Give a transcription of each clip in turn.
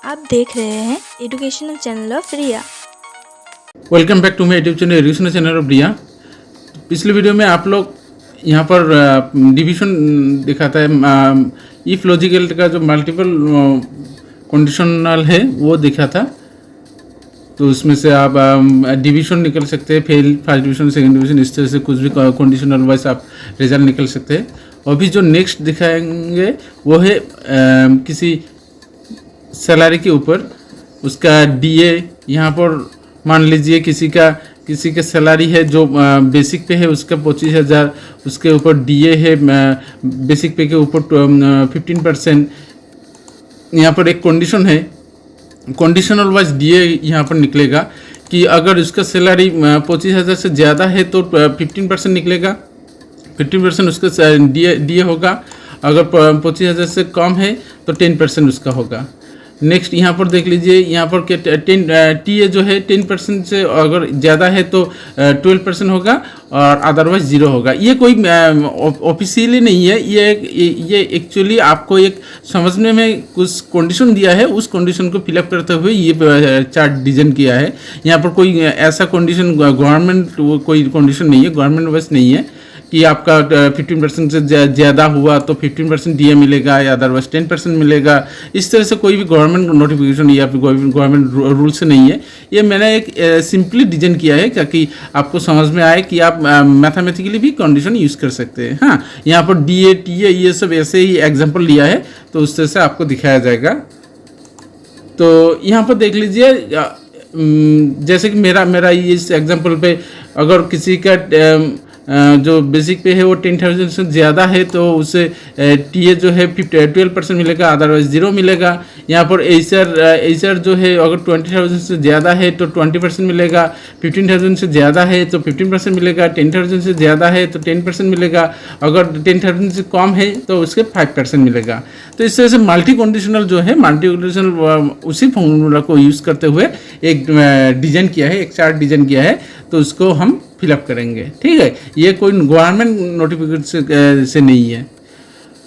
आप देख रहे हैं educational channel of Riya. Welcome back to my YouTube channel educational channel of Riya. पिछले वीडियो में आप लोग यहाँ पर डिवीजन दिखाता है, इफ लॉजिकल का जो मल्टीपल कंडीशनल है वो दिखा था। तो उसमें से आप डिवीजन निकल सकते हैं, fail, first division, second division, इस तरह से कुछ भी कंडीशनल वाइज आप रिजल्ट निकल सकते हैं। अभी जो नेक्स्ट दिखाएंगे वो है किसी सैलरी के ऊपर उसका डीए। यहाँ पर मान लीजिए किसी का सैलरी है जो बेसिक पे है उसका 25,000, उसके ऊपर डीए है बेसिक पे के ऊपर 15%। यहाँ पर एक कंडीशन है, कंडीशनल वाइज डीए यहाँ पर निकलेगा कि अगर उसका सैलरी 25,000 से ज़्यादा है तो 15% निकलेगा, 15% उसका डीए होगा। अगर 25,000 से कम है तो 10% उसका होगा। नेक्स्ट यहाँ पर देख लीजिए, यहाँ पर टीए जो है 10% से अगर ज़्यादा है तो 12% होगा और अदरवाइज 0 होगा। ये कोई ऑफिशियली नहीं है, ये एक्चुअली आपको एक समझने में कुछ कंडीशन दिया है, उस कंडीशन को फिलअप करते हुए ये चार्ट डिजाइन किया है। यहाँ पर कोई ऐसा कंडीशन गवर्नमेंट कोई कंडीशन नहीं है, गवर्नमेंट वाइज नहीं है कि आपका 15% से ज़्यादा हुआ तो 15% डीए मिलेगा या अदरवाइज 10% मिलेगा। इस तरह से कोई भी गवर्नमेंट नोटिफिकेशन या फिर गवर्नमेंट रूल से नहीं है। ये मैंने एक सिंपली डिजाइन किया है ताकि आपको समझ में आए कि आप मैथमेटिकली भी कंडीशन यूज़ कर सकते हैं। हाँ, यहाँ पर डीए टीए ये सब ऐसे ही एग्जाम्पल लिया है तो उस तरह से आपको दिखाया जाएगा। तो यहाँ पर देख लीजिए, जैसे कि मेरा इस एग्जाम्पल पे अगर किसी का जो बेसिक पे है वो 10,000 से ज़्यादा है तो उसे टीए जो है 12% मिलेगा, अदरवाइज 0 मिलेगा। यहाँ पर एचआर जो है अगर 20,000 से ज़्यादा है तो 20% मिलेगा, 15,000 से ज़्यादा है तो 15% मिलेगा, 10,000 से ज़्यादा है तो 10% मिलेगा, अगर 10,000 से कम है तो उसके 5% मिलेगा। तो इस तरह से मल्टी कंडीशनल जो है, मल्टी कंडीशनल उसी फॉर्मूला को यूज़ करते हुए एक डिज़ाइन किया है, एक चार्ट डिज़ाइन किया है, तो उसको हम फिलअप करेंगे। ठीक है, ये कोई गवर्नमेंट नोटिफिकेशन से नहीं है।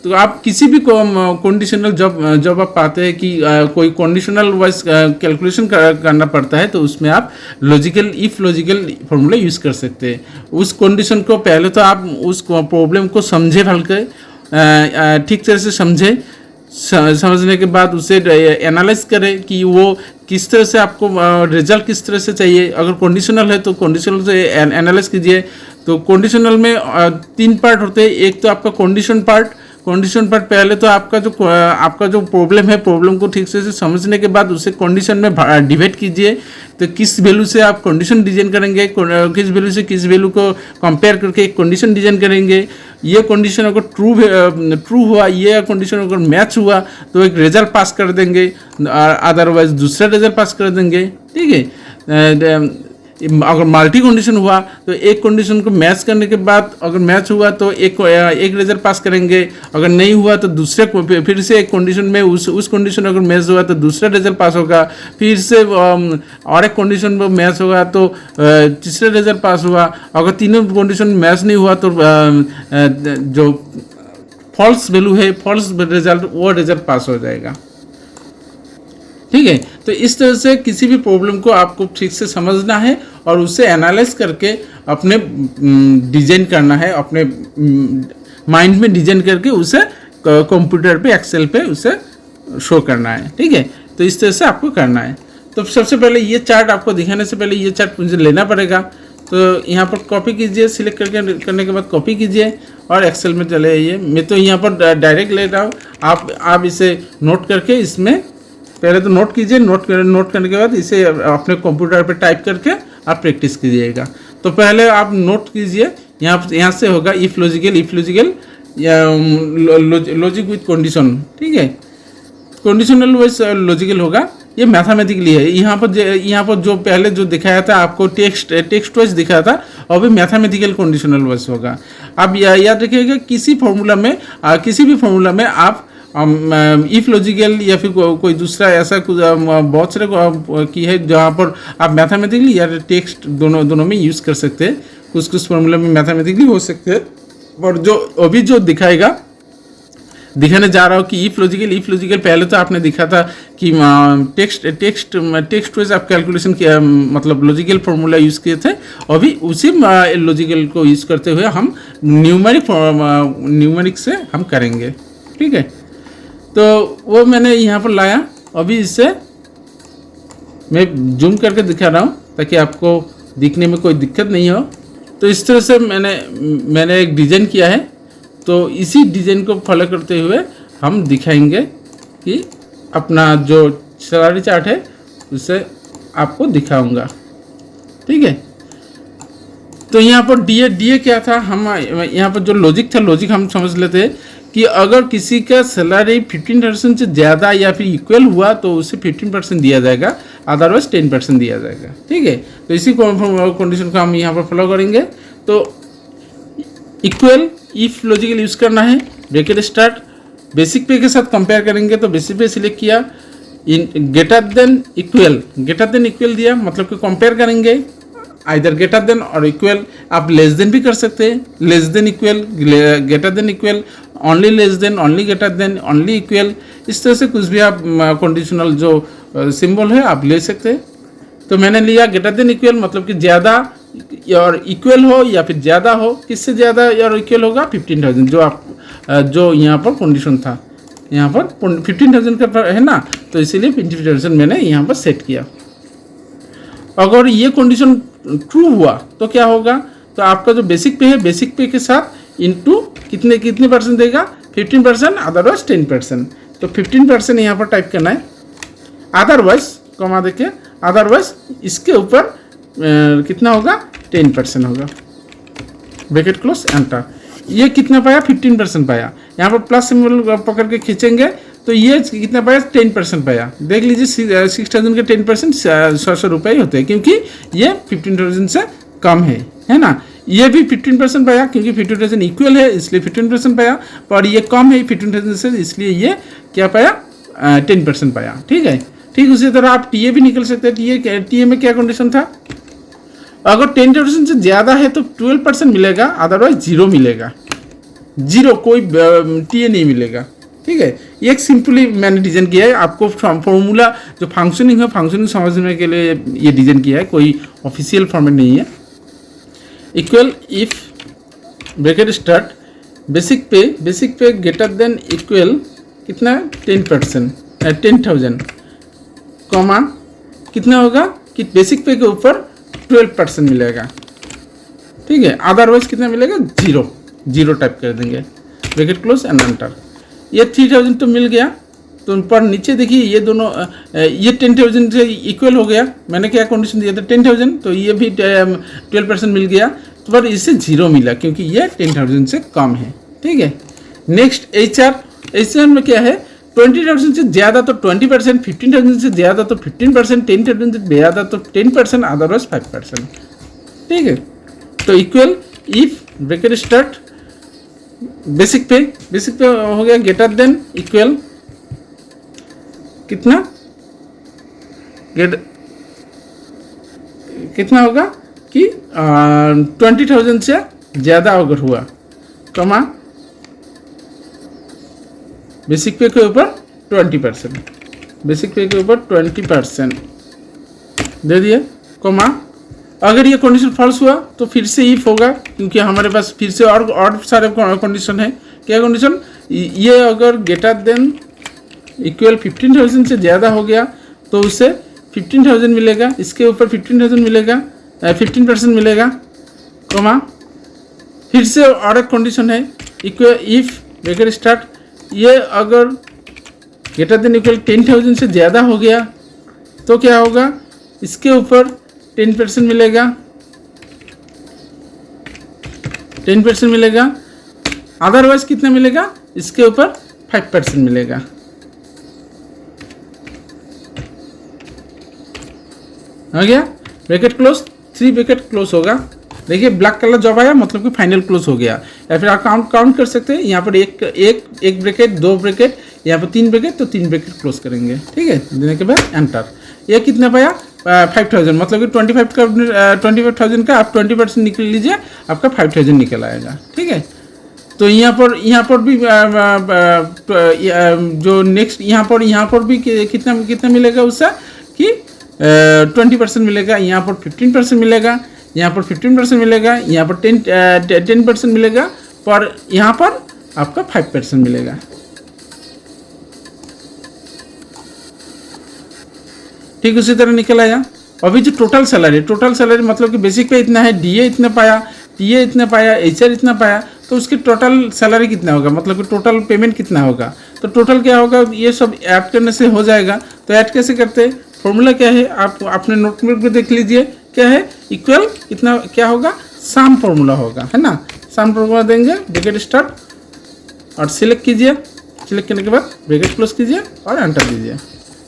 तो आप किसी भी कंडीशनल जब आप पाते हैं कि कोई कंडीशनल वाइज कैलकुलेशन करना पड़ता है तो उसमें आप इफ लॉजिकल फॉर्मूला यूज़ कर सकते हैं। उस कंडीशन को पहले तो आप उस प्रॉब्लम को समझे, हल्के ठीक तरह से समझे, समझने के बाद उसे एनालाइज करें कि वो किस तरह से आपको रिजल्ट किस तरह से चाहिए। अगर कंडीशनल है तो कंडीशनल से एनालाइज कीजिए। तो कंडीशनल में 3 पार्ट होते हैं। एक तो आपका कंडीशन पार्ट पहले तो आपका जो प्रॉब्लम है, प्रॉब्लम को ठीक से समझने के बाद उसे कंडीशन में डिवाइड कीजिए। तो किस वैल्यू से आप कंडीशन डिजाइन करेंगे, किस वैल्यू से किस वैल्यू को कंपेयर करके एक कंडीशन डिजाइन करेंगे। ये कंडीशन अगर ट्रू हुआ, ये कंडीशन अगर मैच हुआ तो एक रिजल्ट पास कर देंगे, अदरवाइज दूसरा रिजल्ट पास कर देंगे। ठीक है, अगर मल्टी कंडीशन हुआ तो एक कंडीशन को मैच करने के बाद अगर मैच हुआ तो एक रिजल्ट पास करेंगे, अगर नहीं हुआ तो दूसरे फिर से एक कंडीशन में उस कंडीशन अगर मैच हुआ तो दूसरा रिजल्ट पास होगा, फिर से और एक कंडीशन में मैच होगा तो तीसरा रिजल्ट पास हुआ। अगर तीनों कंडीशन मैच नहीं हुआ तो जो फॉल्स वैल्यू है, फॉल्स रिजल्ट, वो रिजल्ट पास हो जाएगा। ठीक है, तो इस तरह से किसी भी प्रॉब्लम को आपको ठीक से समझना है और उसे एनालाइज करके अपने डिजाइन करना है, अपने माइंड में डिजाइन करके उसे कंप्यूटर पे, एक्सेल पे उसे शो करना है। ठीक है, तो इस तरह से आपको करना है। तो सबसे पहले ये चार्ट आपको दिखाने से पहले ये चार्ट मुझे लेना पड़ेगा। तो यहाँ पर कॉपी कीजिए, सिलेक्ट करने के बाद कॉपी कीजिए और एक्सेल में चले आइए। मैं तो यहाँ पर डायरेक्ट ले रहा हूँ, आप इसे नोट करके इसमें पहले तो नोट कीजिए। नोट करने के बाद इसे अपने कंप्यूटर पे टाइप करके आप प्रैक्टिस कीजिएगा। तो पहले आप नोट कीजिए, यहाँ से होगा इफ लॉजिकल या लॉजिक विथ कंडीशन। ठीक है, कंडीशनल वाइज लॉजिकल होगा, ये मैथमेटिकली है। यहाँ पर जो पहले जो दिखाया था आपको टेक्स्ट वाइज दिखाया था, अभी मैथमेटिकल कंडीशनल वाइज होगा। आप याद रखिएगा किसी भी फॉर्मूला में आप इफ लॉजिकल या फिर कोई दूसरा ऐसा कुछ बहुत सारे की है जहाँ पर आप मैथमेटिकली या टेक्स्ट दोनों में यूज़ कर सकते हैं। कुछ फॉर्मूला में मैथमेटिकली हो सकते हैं, और जो अभी जो दिखाएगा दिखाने जा रहा हूँ कि इफ लॉजिकल पहले तो आपने दिखा था कि टेक्स्ट वाइज आप कैलकुलेशन किया, मतलब लॉजिकल फॉर्मूला यूज़ किए थे। अभी उसी लॉजिकल को यूज़ करते हुए हम न्यूमेरिक से हम करेंगे, ठीक है। तो वो मैंने यहाँ पर लाया, अभी इससे मैं जूम करके दिखा रहा हूँ ताकि आपको दिखने में कोई दिक्कत नहीं हो। तो इस तरह से मैंने एक डिज़ाइन किया है, तो इसी डिज़ाइन को फॉलो करते हुए हम दिखाएंगे कि अपना जो सैलरी चार्ट है उसे आपको दिखाऊंगा, ठीक है। तो यहाँ पर डीए क्या था, हम यहाँ पर जो लॉजिक था, लॉजिक हम समझ लेते हैं कि अगर किसी का सैलरी 15% से ज़्यादा या फिर इक्वल हुआ तो उसे 15% दिया जाएगा, अदरवाइज 10% दिया जाएगा, ठीक है। तो इसी कंडीशन को हम यहाँ पर फॉलो करेंगे। तो इक्वल इफ लॉजिकल यूज़ करना है, ब्रैकेट स्टार्ट, बेसिक पे के साथ कंपेयर करेंगे तो बेसिक पे सिलेक्ट किया, इन ग्रेटर देन इक्वल दिया, मतलब कि कंपेयर करेंगे आइदर ग्रेटर देन और इक्वल। आप लेस देन भी कर सकते हैं, less than equal, greater than equal, only less than, only greater than, only equal, इस तरह से कुछ भी आप कंडीशनल जो सिंबल है आप ले सकते हैं। तो मैंने लिया ग्रेटर देन इक्वल, मतलब कि ज़्यादा और इक्वल हो या फिर ज़्यादा हो, किससे ज़्यादा और इक्वल होगा 15,000, जो यहाँ पर कंडीशन था, यहाँ पर 15,000 का है ना, तो इसीलिए 15,000 मैंने यहाँ पर सेट किया। अगर ये कंडीशन ट्रू हुआ तो क्या होगा, तो आपका जो बेसिक पे है, बेसिक पे के साथ इनटू कितने परसेंट देगा, 15%, अदरवाइज 10%। तो 15% यहाँ पर टाइप करना है, अदरवाइज कमा देके, अदरवाइज इसके ऊपर कितना होगा, 10% होगा, ब्रैकेट क्लोज, एंटर। ये कितना पाया, 15% पाया। यहाँ पर प्लस सिंबल पकड़ के खींचेंगे तो ये कितना पाया, 10% पाया। देख लीजिए 6,000 के 10% 100 रुपये ही होते हैं, क्योंकि ये 15,000 से कम है ना। ये भी 15% पाया क्योंकि 15,000 इक्वल है, इसलिए 15% पाया, पर ये कम है 15,000 से, इसलिए ये क्या पाया, 10% पाया, ठीक है। ठीक उसी तरह आप टीए भी निकल सकते हैं। टीए में क्या कंडीशन था, अगर 10% से ज़्यादा है तो 12% मिलेगा, अदरवाइज 0 मिलेगा, 0 कोई टीए नहीं मिलेगा, ठीक है। ये एक सिंपली मैंने डिज़ाइन किया है, आपको फॉर्मूला जो फंक्शनिंग समझने के लिए ये डिज़ाइन किया है, कोई ऑफिशियल फॉर्मेट नहीं है। Equal if bracket start, basic पे ग्रेटर देन इक्वल कितना, 10%, 10,000, कॉमा कितना होगा कि बेसिक पे के ऊपर 12% मिलेगा, ठीक है। अदरवाइज कितना मिलेगा, 0 टाइप कर देंगे, ब्रैकेट क्लोज एंड एंटर। ये 3,000 तो मिल गया, तो पर नीचे देखिए ये दोनों ये 10,000 से इक्वल हो गया। मैंने क्या कंडीशन दिया था, 10,000, तो ये भी 12% मिल गया, तो पर इससे 0 मिला क्योंकि ये 10,000 से कम है, ठीक है। नेक्स्ट HR में क्या है, 20,000 से ज़्यादा तो 20%, 15,000 से ज़्यादा तो 15%, 10,000 से ज़्यादा तो 10%, अदरवाइज 5%, ठीक है। तो equal if bracket start, basic पे हो गया ग्रेटर देन इक्वल कितना होगा कि 20,000 से ज़्यादा अगर हुआ, कमा बेसिक पे के ऊपर 20%, बेसिक पे के ऊपर 20% दे दिए, कमा। अगर ये कंडीशन फॉल्स हुआ तो फिर से इफ होगा, क्योंकि हमारे पास फिर से और सारे कंडीशन है। क्या कंडीशन, ये अगर ग्रेटर देन इक्वल 15,000 से ज़्यादा हो गया तो उसे 15,000 मिलेगा, इसके ऊपर 15,000 मिलेगा, 15% मिलेगा, कमा। फिर से और एक कंडीशन है, इक्वल इफ ब्रैकेट स्टार्ट, ये अगर ग्रेटर देन इक्वल 10,000 से ज़्यादा हो गया तो क्या होगा, इसके ऊपर 10% मिलेगा, 10% मिलेगा, अदरवाइज कितना मिलेगा, इसके ऊपर 5% मिलेगा, हो गया। ब्रैकेट क्लोज, 3 ब्रैकेट क्लोज होगा। देखिए ब्लैक कलर जब आया मतलब कि फाइनल क्लोज हो गया। या फिर आप काउंट कर सकते हैं, यहाँ पर एक ब्रैकेट, 2 ब्रैकेट, यहाँ पर 3 ब्रैकेट, तो 3 ब्रैकेट क्लोज करेंगे, ठीक है। देने के बाद एंटर। ये कितना पाया, 5,000, मतलब कि 25,000 का आप 20% निकल लीजिए, आपका 5,000 निकल आएगा, ठीक है। तो यहाँ पर भी जो नेक्स्ट यहाँ पर भी कितना मिलेगा उससे कि 20% मिलेगा, यहाँ पर 15% मिलेगा, यहाँ पर 15% मिलेगा, यहाँ पर 10% मिलेगा, पर यहाँ पर आपका 5% मिलेगा। ठीक उसी तरह निकल आया। अभी जो टोटल सैलरी मतलब कि बेसिक पे इतना है, डीए इतना पाया, टीए इतना पाया, एचआर इतना पाया, तो उसकी टोटल सैलरी कितना होगा, मतलब कि टोटल पेमेंट कितना होगा। तो टोटल क्या होगा, ये सब ऐड करने से हो जाएगा। तो ऐड कैसे करते हैं, फॉर्मूला क्या है, आप अपने नोटबुक में देख लीजिए, क्या है, इक्वल इतना क्या होगा, सम फॉर्मूला होगा, है ना। सम फॉर्मूला देंगे, ब्रैकेट स्टार्ट और सिलेक्ट कीजिए, सिलेक्ट करने के बाद ब्रैकेट क्लोज कीजिए और एंटर दीजिए।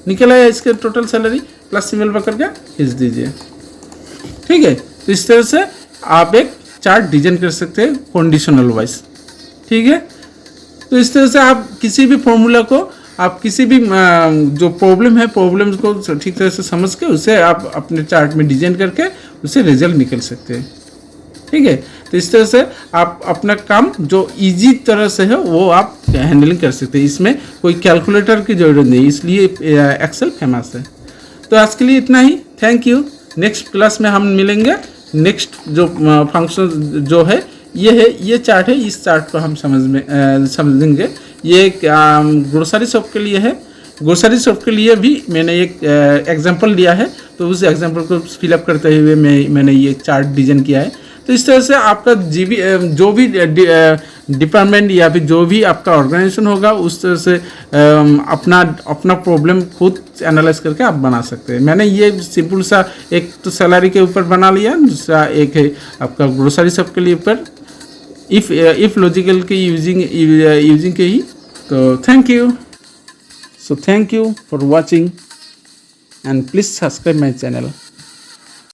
निकल आया इसके टोटल सैलरी, प्लस सिंबल पकड़ के खींच दीजिए। ठीक है, तो इस तरह से आप एक चार्ट डिजाइन कर सकते हैं कंडीशनल वाइज। ठीक है, तो इस तरह से आप किसी भी फॉर्मूला को, आप किसी भी जो प्रॉब्लम है, प्रॉब्लम्स को ठीक तरह से समझ के उसे आप अपने चार्ट में डिजाइन करके उससे रिजल्ट निकल सकते हैं। ठीक है, तो इस तरह से आप अपना काम जो इजी तरह से है वो आप हैंडलिंग कर सकते हैं। इसमें कोई कैलकुलेटर की ज़रूरत नहीं, इसलिए एक्सेल फेमस है। तो आज के लिए इतना ही, थैंक यू। नेक्स्ट क्लास में हम मिलेंगे। नेक्स्ट जो फंक्शन जो है, ये चार्ट है, इस चार्ट को हम समझेंगे। ये ग्रोसरी शॉप के लिए है। ग्रोसरी शॉप के लिए भी मैंने एक एग्जांपल दिया है, तो उस एग्जांपल को फिलअप करते हुए मैंने ये चार्ट डिजाइन किया है। तो इस तरह से आपका जो भी डिपार्टमेंट या फिर जो भी आपका ऑर्गेनाइजेशन होगा, उस तरह से अपना प्रॉब्लम खुद एनालाइज करके आप बना सकते हैं। मैंने ये सिंपल सा एक तो सैलरी के ऊपर बना लिया, दूसरा एक है आपका ग्रोसरी शॉप के लिए ऊपर इफ लॉजिकल के यूजिंग के ही। तो thank you for watching and please subscribe my channel.